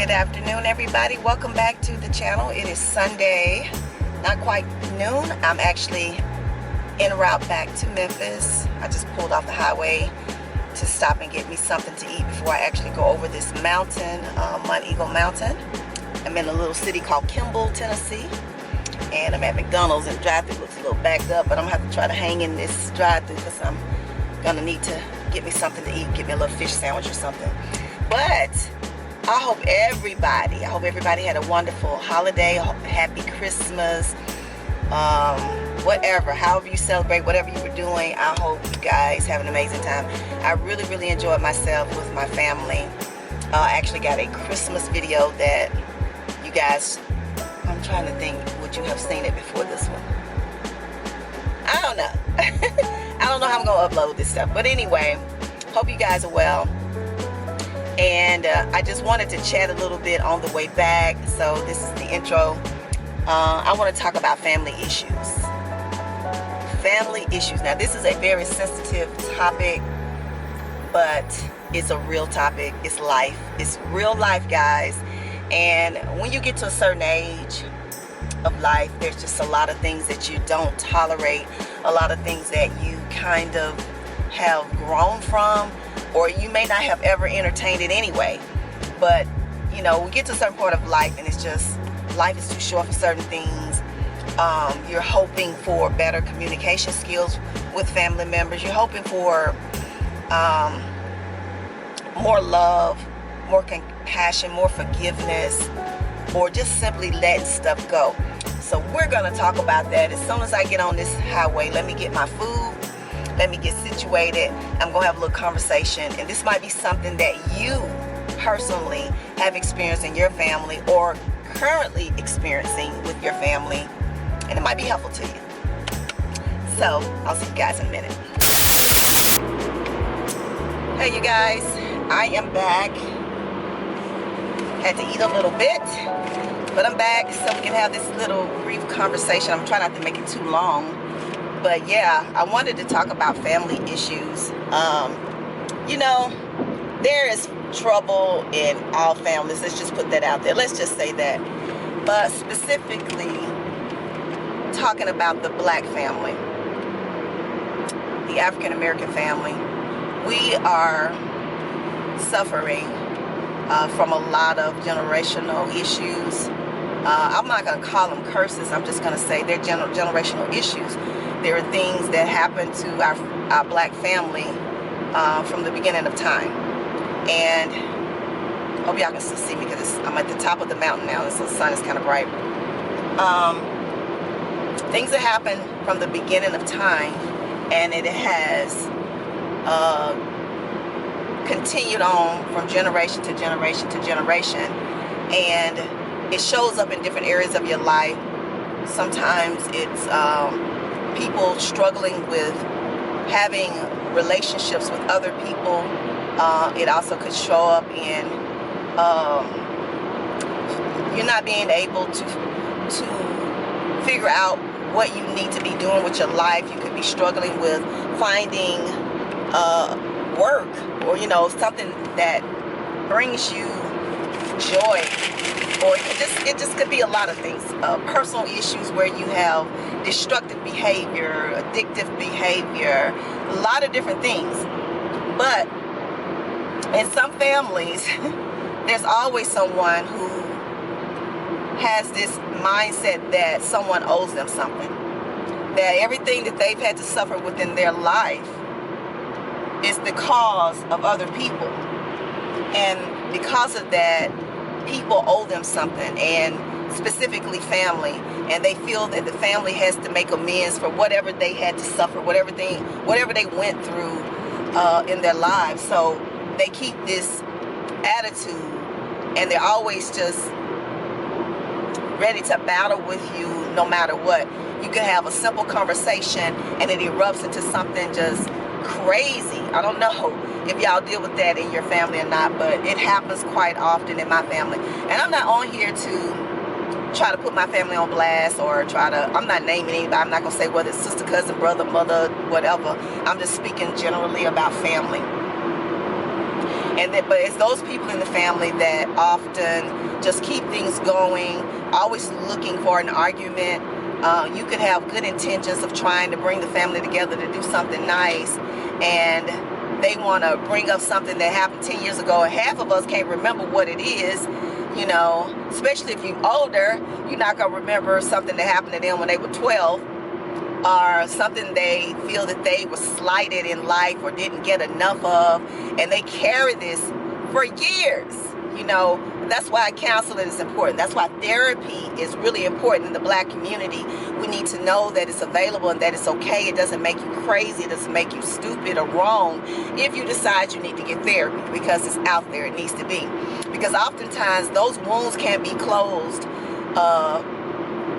Good afternoon, everybody. Welcome back to the channel. It is Sunday, not quite noon. I'm actually en route back to Memphis. I just pulled off the highway to stop and get me something to eat before I actually go over this mountain, Mount Eagle Mountain. I'm in a little city called Kimball, Tennessee, and I'm at McDonald's, and the drive-thru looks a little backed up, but I'm gonna have to try to hang in this drive-thru because I'm gonna need to get me something to eat, get me a little fish sandwich or something. But I hope everybody had a wonderful holiday, happy Christmas, whatever, however you celebrate, whatever you were doing. I hope you guys have an amazing time. I really enjoyed myself with my family. I actually got a Christmas video that you guys, I'm trying to think, would you have seen it before this one? I don't know. I don't know how I'm gonna upload this stuff, but anyway, hope you guys are well. And I just wanted to chat a little bit on the way back. So this is the intro. I want to talk about family issues. Family issues. Now this is a very sensitive topic, but it's a real topic. It's life. It's real life, guys. And when you get to a certain age of life, there's just a lot of things that you don't tolerate, a lot of things that you kind of have grown from, or you may not have ever entertained it anyway. But you know, we get to a certain point of life and it's just, life is too short for certain things. You're hoping for better communication skills with family members. You're hoping for more love, more compassion, more forgiveness, or just simply letting stuff go. So we're gonna talk about that as soon as I get on this highway. Let me get my food, let me get situated. I'm gonna have a little conversation, and this might be something that you personally have experienced in your family or currently experiencing with your family, and it might be helpful to you. So I'll see you guys in a minute. Hey you guys, I am back. Had to eat a little bit, but I'm back so we can have this little brief conversation. I'm trying not to make it too long. But yeah, I wanted to talk about family issues. You know, there is trouble in all families. Let's just put that out there. Let's just say that. But specifically, talking about the black family, the African American family, we are suffering from a lot of generational issues. I'm not going to call them curses. I'm just going to say they're generational issues. There are things that happen to our black family from the beginning of time. And I hope y'all can still see me because I'm at the top of the mountain now, and so the sun is kind of bright. Things that happen from the beginning of time, and it has continued on from generation to generation to generation. And it shows up in different areas of your life. Sometimes it's people struggling with having relationships with other people. It also could show up in you're not being able to figure out what you need to be doing with your life. You could be struggling with finding work, or you know, something that brings you joy, or it just could be a lot of things. Personal issues where you have destructive behavior, addictive behavior, a lot of different things. But in some families, there's always someone who has this mindset that someone owes them something, that everything that they've had to suffer within their life is the cause of other people, and because of that, people owe them something, and specifically family, and they feel that the family has to make amends for whatever they had to suffer, whatever they went through in their lives. So they keep this attitude, and they're always just ready to battle with you no matter what. You can have a simple conversation and it erupts into something just crazy. I don't know if y'all deal with that in your family or not, but it happens quite often in my family. And I'm not on here to try to put my family on blast, or I'm not naming anybody. I'm not going to say whether it's sister, cousin, brother, mother, whatever. I'm just speaking generally about family. But it's those people in the family that often just keep things going, always looking for an argument. You could have good intentions of trying to bring the family together to do something nice, and they want to bring up something that happened 10 years ago, and half of us can't remember what it is. You know, especially if you're older, you're not going to remember something that happened to them when they were 12, or something they feel that they were slighted in life or didn't get enough of, and they carry this for years. You know, that's why counseling is important. That's why therapy is really important in the Black community. We need to know that it's available and that it's okay. It doesn't make you crazy. It doesn't make you stupid or wrong if you decide you need to get therapy, because it's out there. It needs to be. Because oftentimes those wounds can't be closed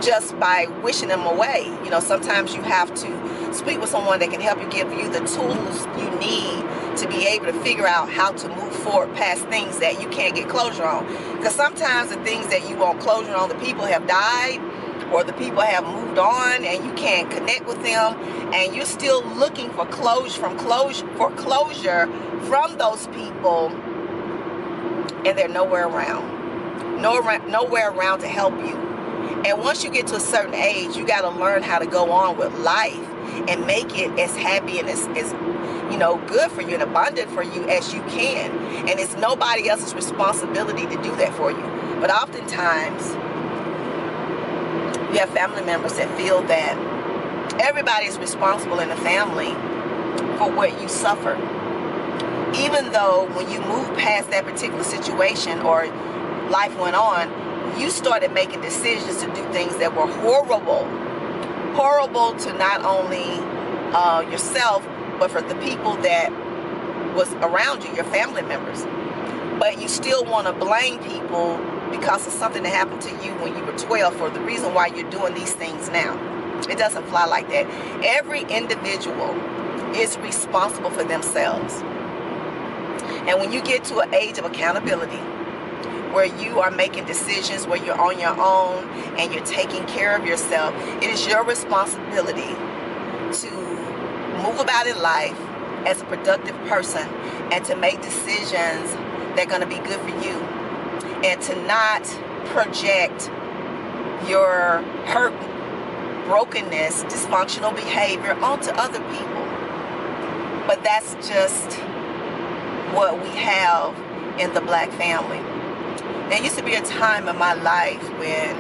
just by wishing them away. You know, sometimes you have to speak with someone that can help you, give you the tools you need to be able to figure out how to move forward past things that you can't get closure on. Because sometimes the things that you want closure on, the people have died or the people have moved on and you can't connect with them, and you're still looking for closure from those people, and they're nowhere around. Nowhere around to help you. And once you get to a certain age, you got to learn how to go on with life and make it as happy and as you know, good for you and abundant for you as you can. And it's nobody else's responsibility to do that for you. But oftentimes, you have family members that feel that everybody's responsible in the family for what you suffer. Even though when you move past that particular situation or life went on, you started making decisions to do things that were horrible to not only yourself, but for the people that was around you, your family members. But you still want to blame people because of something that happened to you when you were 12 for the reason why you're doing these things now. It doesn't fly like that. Every individual is responsible for themselves. And when you get to an age of accountability, where you are making decisions, where you're on your own and you're taking care of yourself, it is your responsibility to move about in life as a productive person and to make decisions that are going to be good for you, and to not project your hurt, brokenness, dysfunctional behavior onto other people. But that's just what we have in the Black family. There used to be a time in my life when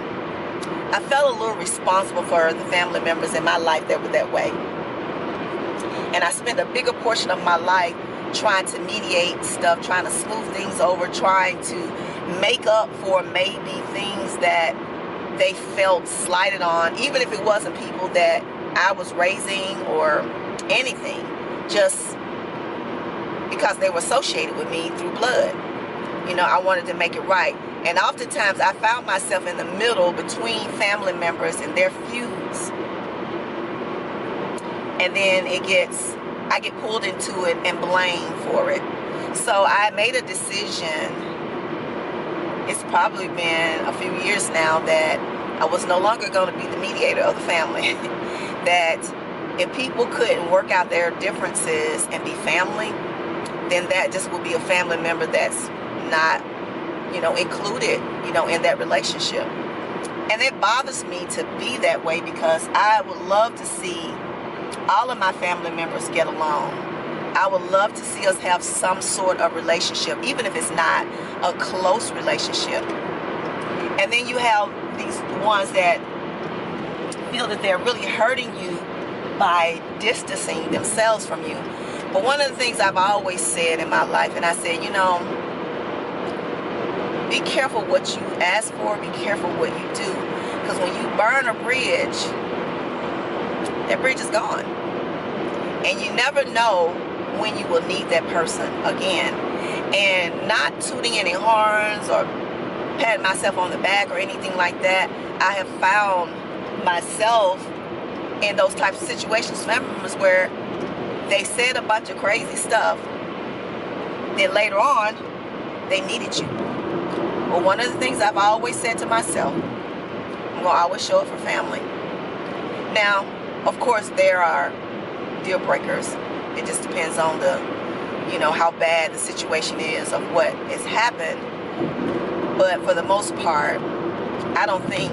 I felt a little responsible for the family members in my life that were that way. And I spent a bigger portion of my life trying to mediate stuff, trying to smooth things over, trying to make up for maybe things that they felt slighted on, even if it wasn't people that I was raising or anything, just because they were associated with me through blood. You know, I wanted to make it right. And oftentimes I found myself in the middle between family members and their feuds. And then I get pulled into it and blamed for it. So I made a decision, it's probably been a few years now, that I was no longer going to be the mediator of the family. That if people couldn't work out their differences and be family, then that just will be a family member that's not, you know, included, you know, in that relationship. And it bothers me to be that way, because I would love to see all of my family members get along. I would love to see us have some sort of relationship, even if it's not a close relationship. And then you have these ones that feel that they're really hurting you by distancing themselves from you. But one of the things I've always said in my life, and I said, you know, be careful what you ask for, be careful what you do. Because when you burn a bridge, that bridge is gone. And you never know when you will need that person again. And not tooting any horns or patting myself on the back or anything like that, I have found myself in those types of situations, family members, where they said a bunch of crazy stuff, then later on they needed you. Well, one of the things I've always said to myself, I'm going to always show up for family. Now, of course, there are deal breakers. It just depends on the you know, how bad the situation is of what has happened. But for the most part, I don't think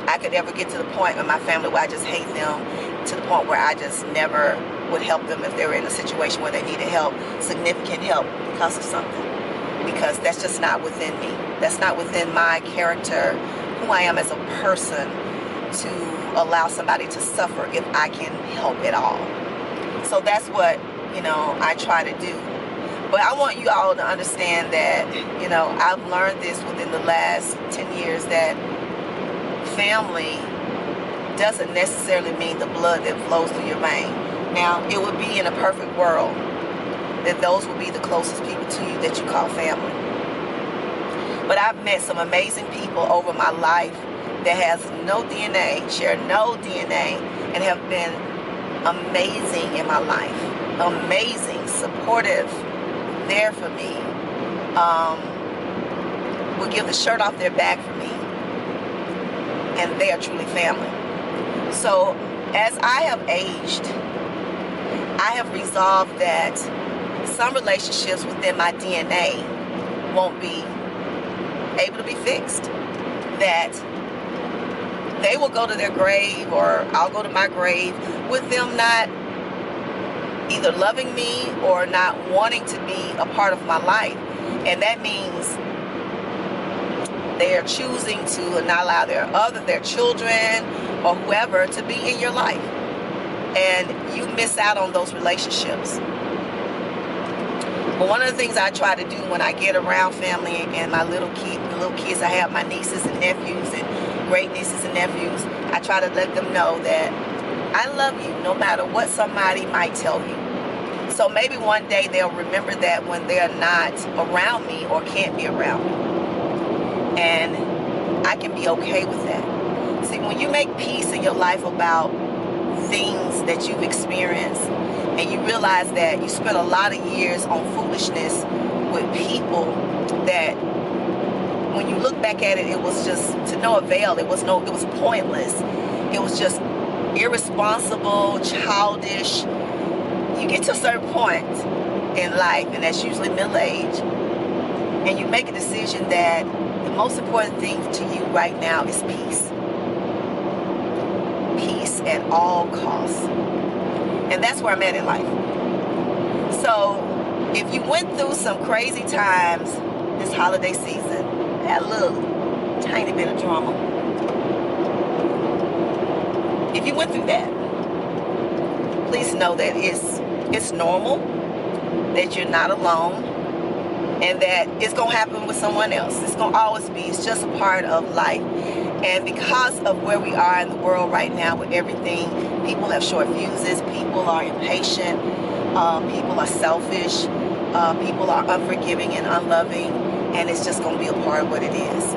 I could ever get to the point in my family where I just hate them, to the point where I just never would help them if they were in a situation where they needed help, significant help, because of something. Because that's just not within me. That's not within my character, who I am as a person, to allow somebody to suffer if I can help at all. So that's what, you know, I try to do. But I want you all to understand that, you know, I've learned this within the last 10 years, that family doesn't necessarily mean the blood that flows through your vein. Now, it would be in a perfect world that those would be the closest people to you that you call family. But I've met some amazing people over my life that has no DNA, share no DNA, and have been amazing in my life. Amazing, supportive, there for me, will give the shirt off their back for me, and they are truly family. So as I have aged, I have resolved that some relationships within my DNA won't be able to be fixed, that they will go to their grave, or I'll go to my grave, with them not either loving me or not wanting to be a part of my life. And that means they are choosing to not allow their children or whoever to be in your life, and you miss out on those relationships. But one of the things I try to do when I get around family and my little kids, I have my nieces and nephews and great nieces and nephews, I try to let them know that I love you no matter what somebody might tell you. So maybe one day they'll remember that when they're not around me or can't be around me. And I can be okay with that. See, when you make peace in your life about things that you've experienced, and you realize that you spent a lot of years on foolishness with people that when you look back at it, it was just to no avail. It was pointless. It was just irresponsible, childish. You get to a certain point in life, and that's usually middle age, and you make a decision that the most important thing to you right now is peace. Peace at all costs. And that's where I'm at in life. So if you went through some crazy times this holiday season, had a little tiny bit of drama. If you went through that, please know that it's normal, that you're not alone, and that it's going to happen with someone else. It's going to always be. It's just a part of life. And because of where we are in the world right now with everything, people have short fuses, people are impatient, people are selfish, people are unforgiving and unloving, and it's just going to be a part of what it is.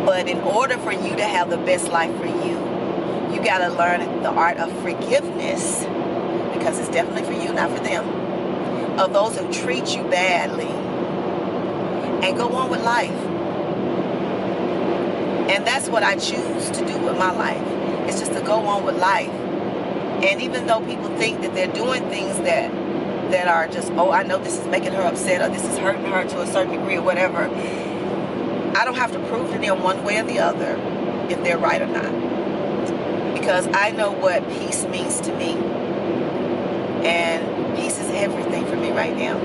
But in order for you to have the best life for you, you got to learn the art of forgiveness, because it's definitely for you, not for them, of those who treat you badly, and go on with life. And that's what I choose to do with my life. It's just to go on with life. And even though people think that they're doing things that are just, oh, I know this is making her upset, or this is hurting her to a certain degree or whatever, I don't have to prove to them one way or the other if they're right or not. Because I know what peace means to me. And peace is everything for me right now.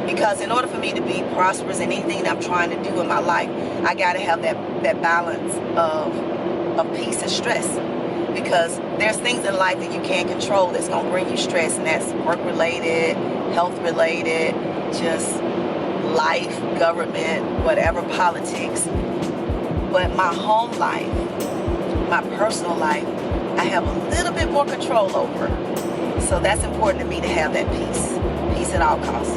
Because in order for me to be prosperous in anything that I'm trying to do in my life, I got to have that balance of peace and stress. Because there's things in life that you can't control that's going to bring you stress, and that's work-related, health-related, just life, government, whatever, politics. But my home life, my personal life, I have a little bit more control over. So that's important to me to have that peace at all costs.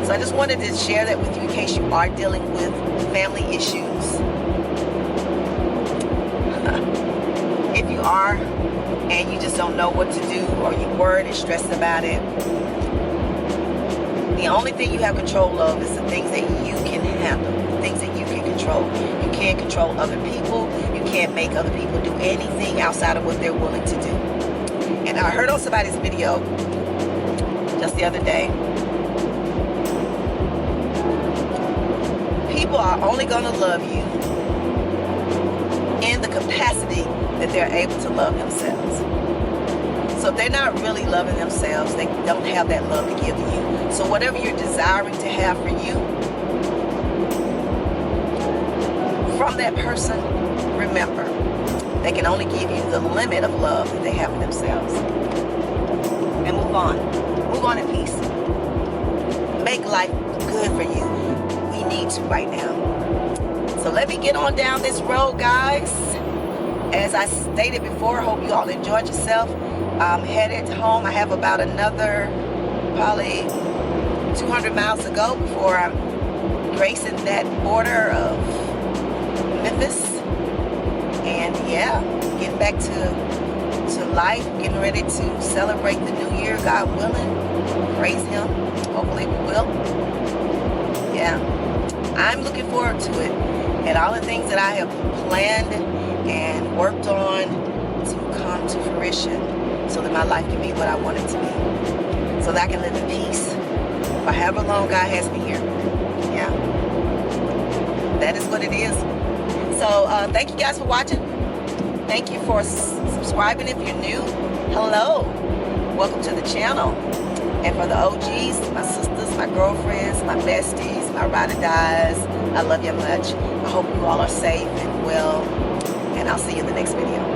So I just wanted to share that with you in case you are dealing with family issues. If you are, and you just don't know what to do, or you're worried and stressed about it, the only thing you have control of is the things that you can handle, the things that you can control. You can't control other people. You can't make other people do anything outside of what they're willing to do. And I heard on somebody's video just the other day. People are only going to love you in the capacity that they're able to love themselves. So if they're not really loving themselves, they don't have that love to give you. So whatever you're desiring to have for you, from that person, remember, they can only give you the limit of love that they have for themselves. And move on. Move on in peace. Make life good for you. We need to right now. So let me get on down this road, guys. As I stated before, I hope you all enjoyed yourself. I'm headed home. I have about another probably 200 miles to go before I'm gracing that border of Memphis. And yeah, getting back to life, getting ready to celebrate the new year, God willing. Praise Him. Hopefully we will. Yeah, I'm looking forward to it. And all the things that I have planned and worked on to come to fruition so that my life can be what I want it to be. So that I can live in peace for however long God has me here. Yeah, that is what it is. So thank you guys for watching. Thank you for subscribing if you're new. Hello, welcome to the channel. And for the OGs, my sisters, my girlfriends, my besties, my ride or dies, I love you much. I hope you all are safe and well, and I'll see you in the next video.